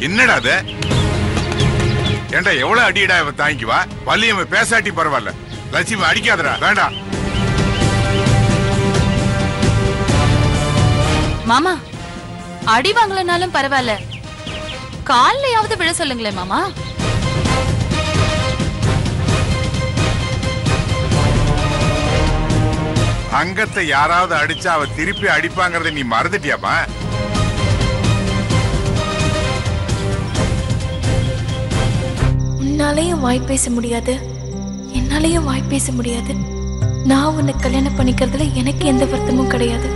என்னடா அது? ஏண்டா எவ்வளவு அடிடா இவ தாங்கிக்குவா? வள்ளியம்ம பேசாட்டி பரவாயில்ல, லட்சுமி அடிக்காதடா, வேண்டாம். மாமா அடி வாங்கலனாலும் பரவாயில்ல, கால்லையாவது விழ சொல்லுங்களேன் மாமா. அங்கத்தை யாராவது அடிச்சா அவ திருப்பி அடிப்பாங்கறத நீ மறந்துட்டியாமா? உன்னாலையும் வாய் பேச முடியாது, என்னாலையும் வாய் பேச முடியாது. நான் உன்னை கல்யாணம் பண்ணிக்கிறதுல எனக்கு எந்த வருத்தமும் கிடையாது.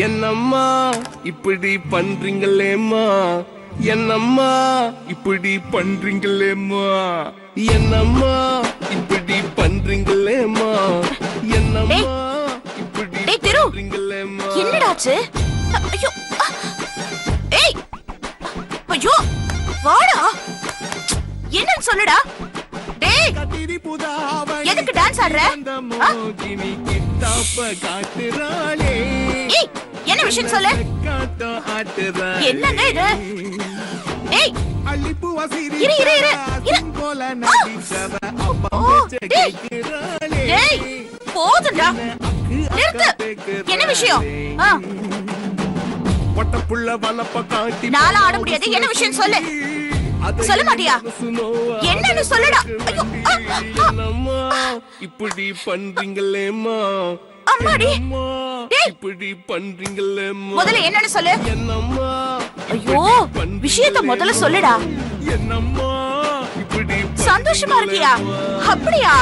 என்னம்மா இப்படி பண்றீங்களேம்மா, என்னம்மா இப்படி பண்றீங்களேம்மா, என்னம்மா இப்படி பண்றீங்களேம்மா, என்னம்மா இப்படி பண்றீங்களேம்மா. என்னடாச்சு? ஐயோ ஏய் ஐயோ வாடா, என்னன்னு சொல்லுடா. டேய் எதுக்கு டான்ஸ் ஆடுற? ஏய் என்ன விஷயம் சொல்லு. என்னங்க இது? ஏய் இரு இரு இரு இரு. டேய் போதுடா, நிறுத்து. என்ன விஷயம்? நாளா ஆட முடியாது. என்ன விஷயம் சொல்லு. சொல்ல மாட்டியா? என்னன்னு சொல்லுடா. இப்படி பண்றீங்களேம்மா, அம்மாடி இப்படி பண்றீங்களேம்மா. முதல்ல என்னன்னு சொல்லு. என்னம்மா ஐயோ விஷயத்தை முதல்ல சொல்லுடா. என்னம்மா இப்படி சந்தோஷமா இருக்கியா? அப்படியா?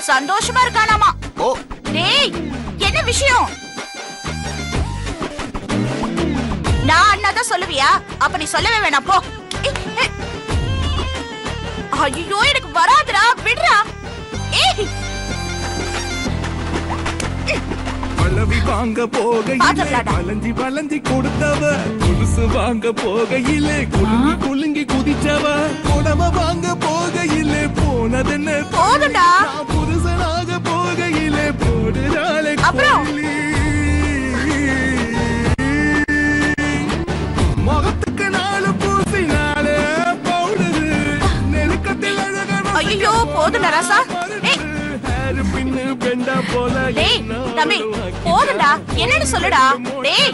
சந்தோஷமா இருக்கானாமா. ஓ டேய் என்ன விஷயம்? நான் அண்ணாதான் சொல்லுவியா? அப்ப நீ சொல்லவே வேணாம் போ. ஐயோ எனக்கு வராதுடா, விடுடா. ஏய் பழவி வாங்க போகையிலே வளைஞ்சி வளைஞ்சி கொடுத்தவ, கொலுசு வாங்க போகையிலே குலுங்கி குலுங்கி குதிச்சவ, புடவை வாங்க போகையிலே போனதென்ன போதுடா. புருஷனாக போகையிலே போடுறாளே கோயிலி. முகத்துக்கு நாலு பூசினாலே பவுடரு, நெருக்கத்தில் அழகான ஐயோ போதுடா ராசா. பின்னு பெண்டா போல. டேய் தம்பி போதுடா, என்னன்னு சொல்லுடா. டேய்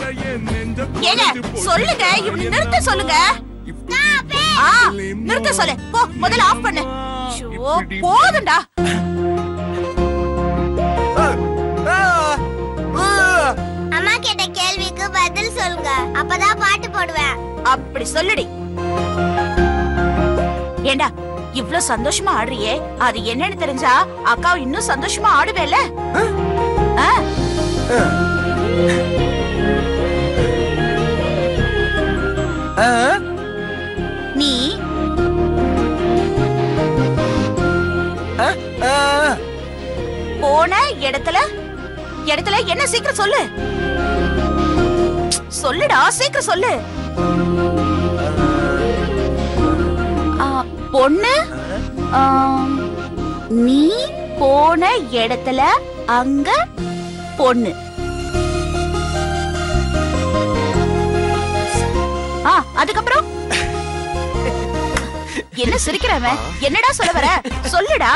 ஏங்க சொல்லுங்க, இவனை நிறுத்த சொல்லுங்க. நிறுத்த சொல்லு போ, முதல்ல ஆஃப் பண்ணு. போதுடா. அம்மா கேட்ட கேள்விக்கு பதில் சொல்லுங்க, அப்பதான் பாட்டு போடுவேன். அப்படி சொல்லுடி. ஏண்டா இவ்ளோ சந்தோஷமா ஆடுறியே, அது என்னன்னு தெரிஞ்சா அக்கா இன்னும் சந்தோஷமா ஆடுவேல. நீ போன இடத்துல என்ன சீக்கிரம் சொல்லு. சொல்லுடா சீக்கிரம் சொல்லு. பொண்ணு நீ போன இடத்துல அங்க பொண்ணு. அதுக்கப்புறம் என்ன சிரிக்கிறவன்? என்னடா சொல்ல வர? சொல்லுடா.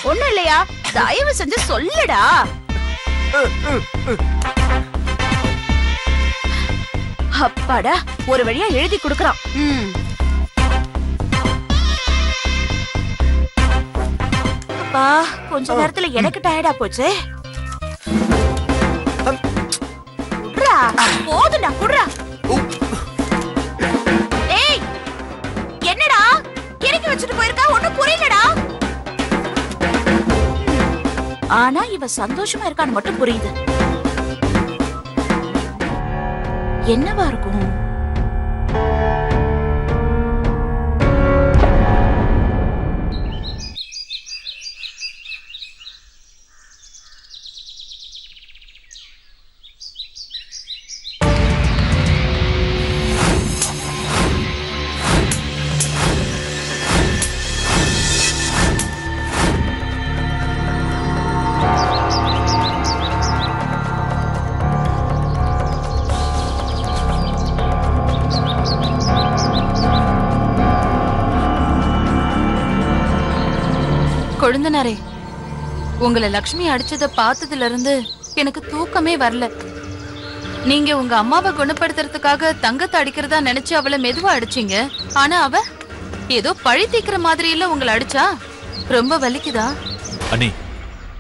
ஒண்ணு இல்லையா? தயவு செஞ்சு சொல்லுடா. அப்பாடா, ஒரு வழியா எழுதி கொடுக்கறான். அப்பா, கொஞ்ச நேரத்துல எனக்கு டயர்டா போச்சு. குடுறா, போதுடா, குடுறா. ஏய், என்னடா கிறுக்கி வச்சுட்டு போயிருக்கா? ஒண்ணும் புரியலடா. ஆனா இவ சந்தோஷமா இருக்கான்னு மட்டும் புரியுது. என்னவா இருக்கும்? கொழுந்தனாரே, உங்களை லக்ஷ்மி அடிச்சத பார்த்ததுல இருந்து எனக்கு தூக்கமே வரல. நீங்க உங்க அம்மாவை குணப்படுத்துறதுக்காக தங்கத்தை அடிக்கிறதா நினைச்சு அவளை மெதுவா அடிச்சீங்க. ஆனா அவ ஏதோ பழி தீக்கிற மாதிரி இல்ல உங்களை அடிச்சா. ரொம்ப வலிக்குதா? அண்ணி,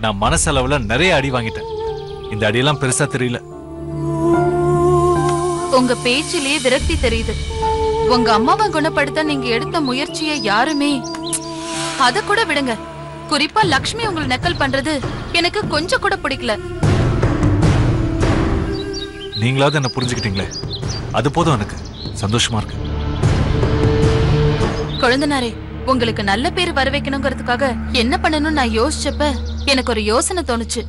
நான் மனசளவுல நிறைய அடி வாங்கிட்டேன். இந்த அடியெல்லாம் பெருசா தெரியல. உங்க பேச்சிலேயே விரக்தி தெரியுது. உங்க அம்மாவை குணப்படுத்த நீங்க எடுத்த முயற்சியை யாருமே, அத கூட விடுங்க, குறிப்பா லக்ஷ்மி உங்களை நக்கல் பண்றது எனக்கு கொஞ்சம் கூட பிடிக்கல. நீங்களாவது என்ன புரிஞ்சுக்கிட்டீங்களே, அது போதும், எனக்கு சந்தோஷமா இருக்கு. கொழுந்தனாரே, உங்களுக்கு நல்ல பேர் வர வைக்கணுங்கிறதுக்காக என்ன பண்ணணும்னு நான் யோசிச்சப்ப எனக்கு ஒரு யோசனை தோணுச்சு.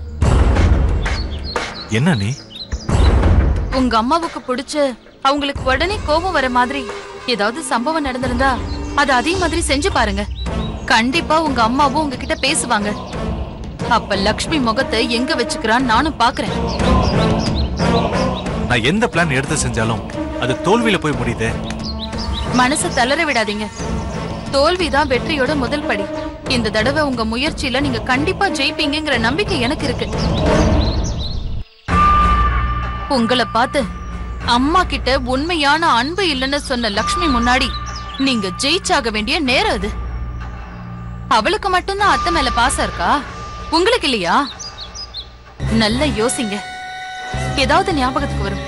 என்ன நீ? உங்க அம்மாவுக்கு பிடிச்ச, அவங்களுக்கு உடனே கோபம் வர மாதிரி ஏதாவது சம்பவம் நடந்திருந்தா அது அதே மாதிரி செஞ்சு பாருங்க. கண்டிப்பா உங்க அம்மாவும் உங்ககிட்ட பேசுவாங்க. அப்ப லக்ஷ்மி முகத்தை எங்க வச்சுக்கிறான்னு நானும் பாக்குறேன். நான் எந்த பிளான் எடுத்து செஞ்சாலும் அது தோல்வியில போய் முடியுதே. மனசை தளர விடாதீங்க. தோல்விதான் வெற்றியோட முதல் படி. இந்த தடவை உங்க முயற்சியில நீங்க கண்டிப்பா ஜெயிப்பீங்கிற நம்பிக்கை எனக்கு இருக்கு. உங்களை பார்த்து அம்மா கிட்ட உண்மையான அன்பு இல்லைன்னு சொன்ன லக்ஷ்மி முன்னாடி நீங்க ஜெயிச்சாக வேண்டிய நேரம் அது. அவளுக்கு மட்டும்தான் அத்தை மேல பாசம் இருக்கா, உங்களுக்கு இல்லையா? நல்ல யோசிங்க, ஏதாவது ஞாபகத்துக்கு வரும்.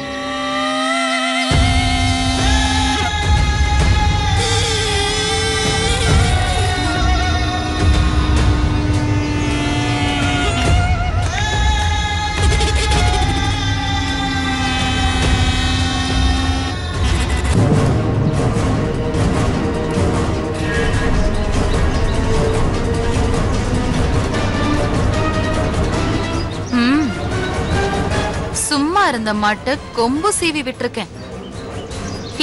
சும்மா இருந்த மாட்ட கொம்பு சீவி விட்டுருக்கேன்.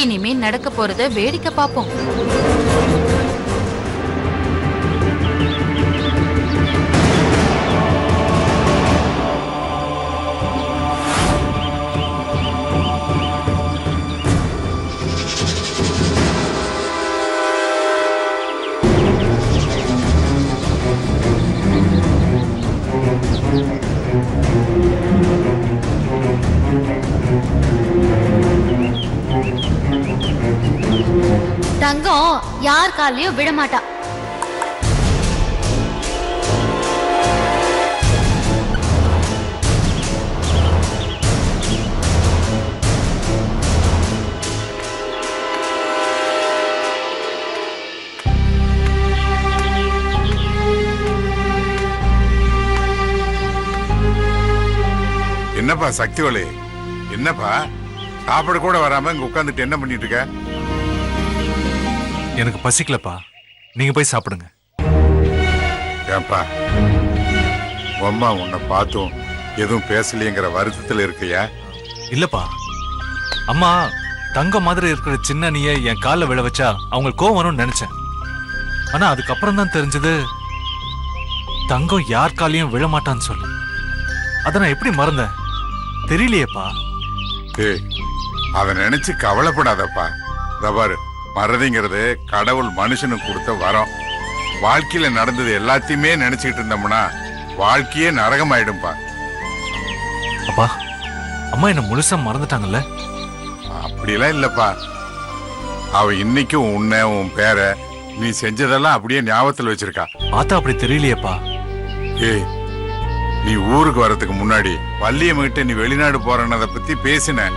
இனிமே நடக்க போறத வேடிக்கை பார்ப்போம். தங்கம் யார் காலையும் விடமாட்டா. என்னப்பா சக்திவளி, என்னப்பா சாப்பாடு கூட வராம இங்க உட்கார்ந்துட்டு என்ன பண்ணிட்டு இருக்க? எனக்கு பசிக்கலப்பா, நீங்க போய் சாப்பிடுங்க. ஏன்பா அம்மா உன்னை பார்த்தும் எதுவும் பேசலையேங்கிற வருத்தத்துல இருக்கியா? இல்லப்பா, அம்மா தங்கம் மாதிரி இருக்கிற சின்ன நீய என் காலில் விழ வச்சா அவங்களுக்கு கோவம் வரும்னு நினைச்சேன். ஆனா அதுக்கப்புறம் தான் தெரிஞ்சது தங்கம் யார் காலையும் விழமாட்டான்னு சொல்லு. அத நான் எப்படி மறந்தேன் தெரியலையேப்பா. ஏய், அத நினைச்சு கவலைப்படாதப்பா. பாரு, மறதிங்கிறது கடவுள் மனுஷனுக்கு கொடுத்த வரம். வாழ்க்கையில நடந்தது எல்லாத்தையுமே நினைச்சுக்கிட்டு இருந்தோம்னா வாழ்க்கையே நரகமாயிடும்பா. அப்பா, அம்மா என்ன முழுசா மறந்துட்டாங்கல்ல? அப்படிலாம் இல்லப்பா. அவ இன்னைக்கும் உன்னை, உன் பேர, நீ செஞ்சதெல்லாம் அப்படியே ஞாபகத்துல வச்சிருக்கா. ஆத்தா அப்படி தெரியலையேப்பா. ஏய், நீ ஊருக்கு வர்றதுக்கு முன்னாடி வள்ளியம்கிட்ட நீ வெளிநாடு போறனதை பத்தி பேசின.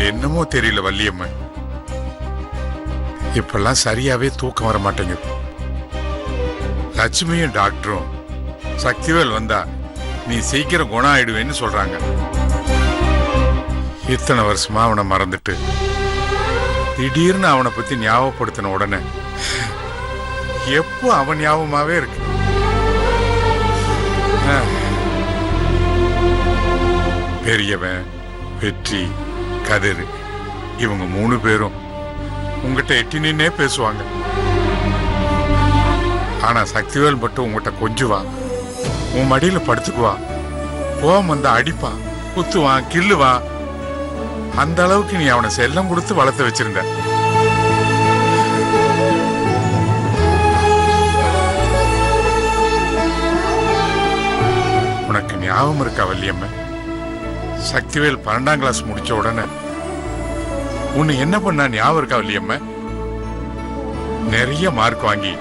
என்னமோ தெரியல வள்ளியம்மன், இப்பெல்லாம் சரியாவே தூக்கம் வர மாட்டேங்குது. லட்சுமியும் டாக்டரும் சக்திவேல் வந்தா நீ சீக்கிரம் குணம் ஆயிடுவேன்னு சொல்றாங்க. இத்தனை வருஷமா அவனை மறந்துட்டு திடீர்னு அவனை பத்தி ஞாபகப்படுத்தின உடனே எப்போ அவன் ஞாபகமாவே இருக்கு. பெரியவன், வெற்றி, கதிர், இவங்க 3 பேரும் உங்ககிட்ட எட்டி நின்னே பேசுவாங்க. ஆனா சக்திவேல் மட்டும் உங்ககிட்ட கொஞ்சுவான், உன் மடியில படுத்துக்குவான், கோவம் வந்தா அடிப்பான், குத்துவான், கிள்ளுவான். அந்த அளவுக்கு நீ அவனை செல்லம் கொடுத்து வளர்த்து வச்சிருந்த. உனக்கு ஞாபகம் இருக்கா வள்ளியம்மன்? சக்திவேல் 12ஆம் கிளாஸ் முடிச்ச உடனே உன்னை என்ன பண்ணா ஞாபகம் இருக்கா வள்ளியம்மன்? நிறைய மார்க் வாங்கி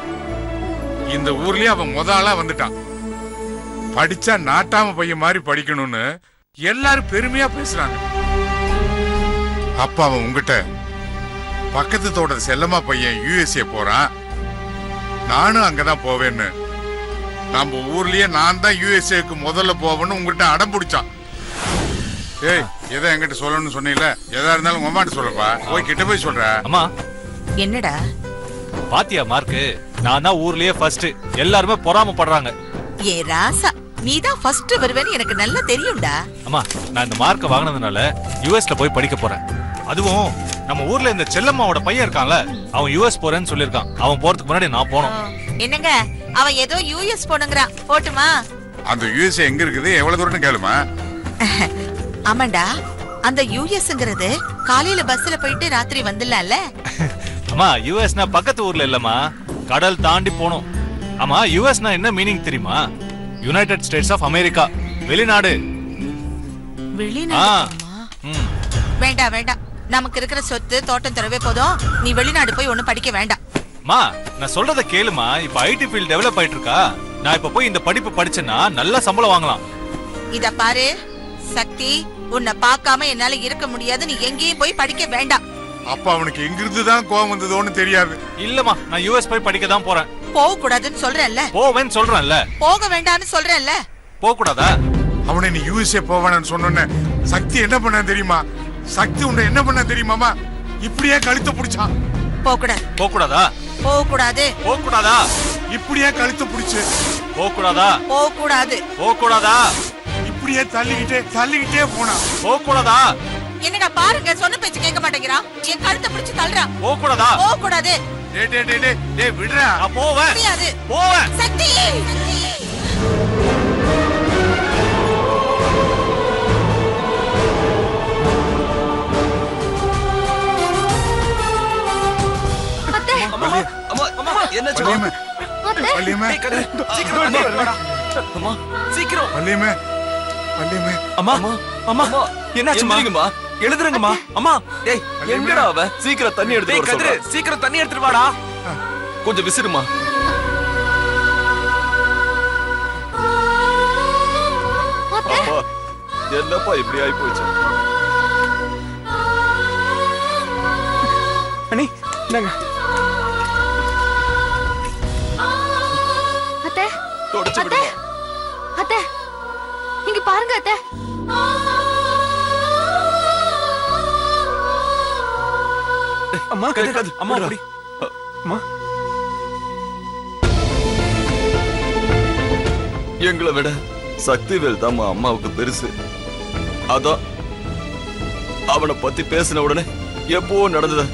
இந்த ஊர்லயே அவன் முதலா வந்துட்டான். படிச்சா நாட்டாம பையன் மாதிரி படிக்கணும்னு எல்லாரும் பெருமையா பேசுறாங்க. அப்ப அவன் உங்ககிட்ட பக்கத்து தோட்ட செல்லம்மா பையன் USA போறான், நானும் அங்கதான் போவேன்னு, நம்ம ஊர்லயே நான் தான் USAக்கு முதல்ல போவேன்னு உங்ககிட்ட அடம் பிடிச்சான். ஏய், எதை என்கிட்ட சொல்லணும்னு சொன்னீல, எதா இருந்தாலும் உங்க அம்மாட்ட சொல்லப்பா. போய் கிட்ட போய் சொல்ற. அம்மா, என்னடா பாத்தியா மார்க்கு? நான் தான் ஊர்லயே ஃபர்ஸ்ட். எல்லாருமே பொறாமப்படுறாங்க. ஏ ராசா, நீதான் ஃபர்ஸ்ட் வருவேன்னு எனக்கு நல்லா தெரியும்டா. அம்மா, நான் இந்த மார்க்க வாங்கினதுனால யுஎஸ்ல போய் படிக்க போறேன். அதுவும் நம்ம ஊர்ல இந்த செல்லம்மாவோட பையன் இருக்கான்ல, அவன் யுஎஸ் போறேன்னு சொல்லிருக்கான். அவன் போறதுக்கு முன்னாடி நான் போனோம். என்னங்க, அவன் ஏதோ யுஎஸ் போனுங்கறான். போட்டுமா? அந்த USA எங்க இருக்குது, எவ்வளவு தூரம்னு கேளுமா. ஆமாண்டா, அந்த யுஎஸ்ங்கிறது காலையில பஸ்ல போயிட்டு ராத்திரி வந்துடலாம்ல. அம்மா, யுஎஸ்னா பக்கத்து ஊர்ல இல்லம்மா, கடல் தாண்டி போனோம். ஆமா, யுஎஸ்னா என்ன மீனிங் தெரியுமா? யுனைடெட் ஸ்டேட்ஸ் ஆஃப் அமெரிக்கா, வெளிநாடு. வேண்டாம் வேண்டாம், நமக்கு இருக்கிற சொத்து தோட்டம் தரவே போதும். நீ வெளிநாடு போய் ஒண்ணும் படிக்க வேண்டாம். மா, நான் சொல்றத கேளுமா. இப்ப ஐடி ஃபீல்ட் டெவலப் ஆயிட்டு இருக்கா. நான் இப்ப போய் இந்த படிப்பு படிச்சேன்னா நல்ல சம்பளம் வாங்கலாம். இத பாரு சக்தி, உன்னை பார்க்காம என்னால இருக்க முடியாது. நீ எங்கேயும் போய் படிக்க வேண்டாம். அப்ப அவனுக்கு எங்கிருந்து தான் கோவம் வந்ததோன்னு தெரியாது. இல்லம்மா, நான் யுஎஸ் போய் படிக்க தான் போறேன். போக கூடாதுன்னு சொல்றேன்ல. போவேன்னு சொல்றேன்ல. போக வேண்டாம்னு சொல்றேன்ல. போக கூடாதா? அவனை நீ USA போவானு சொன்னோன்னே சக்தி என்ன பண்ண தெரியுமா? சக்தி உன்னை என்ன பண்ண தெரியுமாமா? இப்படியே கழுத்தை பிடிச்சான். போக கூடாது. போக கூடாதா? போக கூடாது. போக கூடாதா? இப்படியே கழுத்தை பிடிச்சு. போக கூடாதா? போக கூடாது. போக கூடாதா? இப்படியே தள்ளிக்கிட்டே போனான். போக கூடாதா? என்னடா பாருங்க, சொன்ன பேச்சு கேட்க மாட்டேங்கிறான். என் கழுத்தை பிடிச்சு தள்ளுறான். போக கூடாதா? போக கூடாது. டேய் விடுறா. நான் போவேன். முடியாது. போவேன். சக்தி, வள்ளியம்மா, வள்ளியம்மா, சீக்கிரம் வள்ளியம்மா, வள்ளியம்மா. அம்மா அம்மா என்னாச்சுமா? எழுதுறங்கம்மா. அம்மா, டேய் எங்கடா அவ? சீக்கிரம் தண்ணி எடுத்து வர சொல்றா. சீக்கிரம் தண்ணி எடுத்துட்டு வாடா. கொஞ்சம் விசிறுமா. அப்பா, என்னப்பா இப்படி ஆயி போச்சு? அண்ணி நாங்க அத்தை, தொடச்சு அத்தை, விடுமா. அத்தை, இங்க பாருங்க அத்தை. அம்மா கதிர், அம்மா விடுடா. அப்படி அம்மா எங்களை விட சக்திவேல் தான் அம்மாவுக்கு பெருசு. அதான் அவனை பத்தி பேசின உடனே எப்போ நடந்தது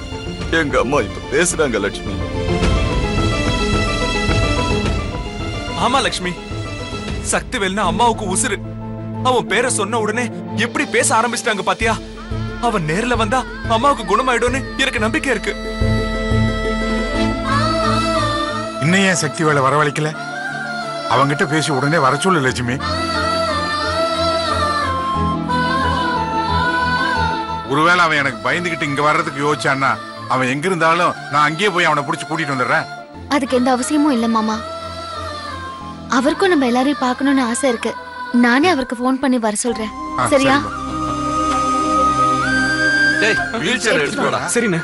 எங்க அம்மா இப்ப பேசுறாங்க லட்சுமி. ஆமா லட்சுமி, சக்திவேல்னா அம்மாவுக்கு உசுரு. அவன் பேரை சொன்ன உடனே எப்படி பேச ஆரம்பிச்சிட்டாங்க பாத்தியா? அவன் நேர்ல வந்தா அம்மாவுக்கு குணமாயிடும்னு எனக்கு நம்பிக்கை இருக்கு. இன்னும் ஏன் சக்தி வேலை வரவழைக்கல? அவங்கிட்ட பேசி உடனே வர சொல்லு லட்சுமி. ஒருவேளை அவன் எனக்கு பயந்துகிட்டு இங்க வர்றதுக்கு யோசிச்சான்னா அவன் எங்க இருந்தாலும் நான் அங்கேயே போய் அவனை புடிச்சு கூட்டிட்டு வந்துடுறேன். அதுக்கு எந்த அவசியமும் இல்ல மாமா. அவருக்கும் நம்ம எல்லாரையும் பார்க்கணும்னு ஆசை இருக்கு. நானே அவருக்கு ஃபோன் பண்ணி வர சொல்றேன். சரியா? டேய் வீல் சேர் எடுத்து போடா. சரிண்ணே.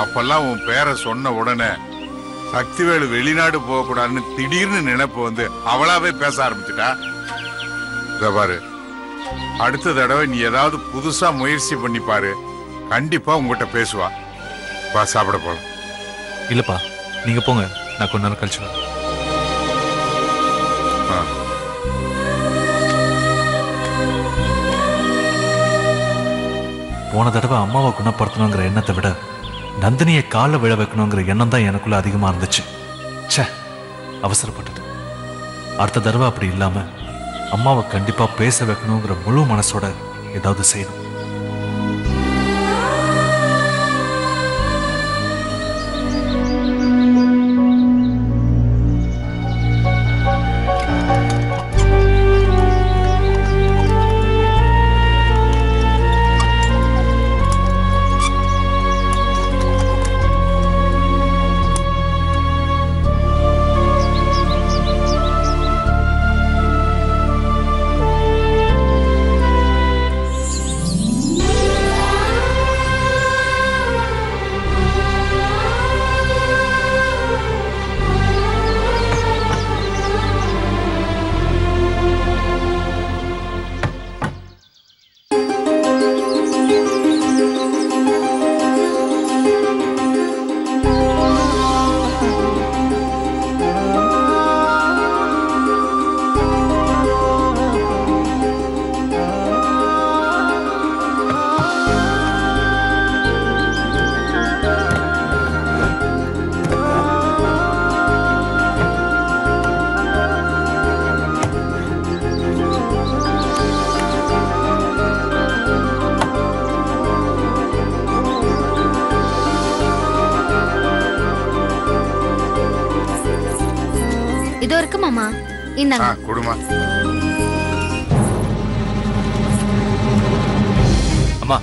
அப்பெல்லாம் உன் பேரை சொன்ன உடனே சக்திவேலு வெளிநாடு போக கூடாதுன்னு திடீர்னு நினைப்பு வந்து அவளாவே பேச ஆரம்பிச்சுட்டா. இத பாரு, அடுத்த தடவை நீ ஏதாவது புதுசா முயற்சி பண்ணி பாரு, கண்டிப்பா உங்ககிட்ட பேசுவா. வா சாப்பிட போலாம். இல்லப்பா, நீங்க போங்க, நான் கொஞ்ச நேரம் கழிச்சு வரேன். போன தடவை அம்மாவை குணப்படுத்தணுங்கிற எண்ணத்தை விட நந்தினியை கால விழ வைக்கணுங்கிற எண்ணம் தான் எனக்குள்ள அதிகமா இருந்துச்சு. ச்சே, அவசரப்பட்டது. அடுத்த தடவை அப்படி இல்லாம அம்மாவை கண்டிப்பா பேச வைக்கணுங்கிற முழு மனசோட ஏதாவது செய்யணும். இதோ இருக்கு மாமா. இந்தாங்க. கொடுமா. அம்மா,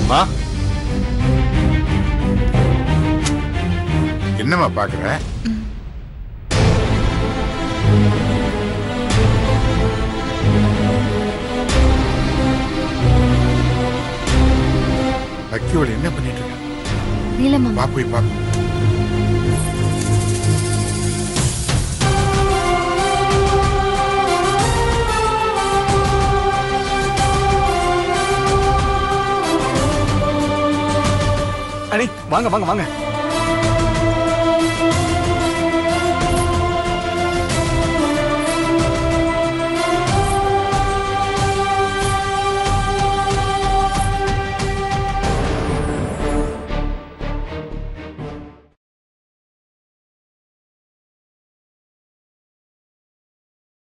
அம்மா, என்னம்மா பாக்குற? சக்தியோட என்ன பண்ணிட்டு இருக்க? இல்ல மாமா. வா போய் பாப்போம். அண்ணி வாங்க வாங்க வாங்க.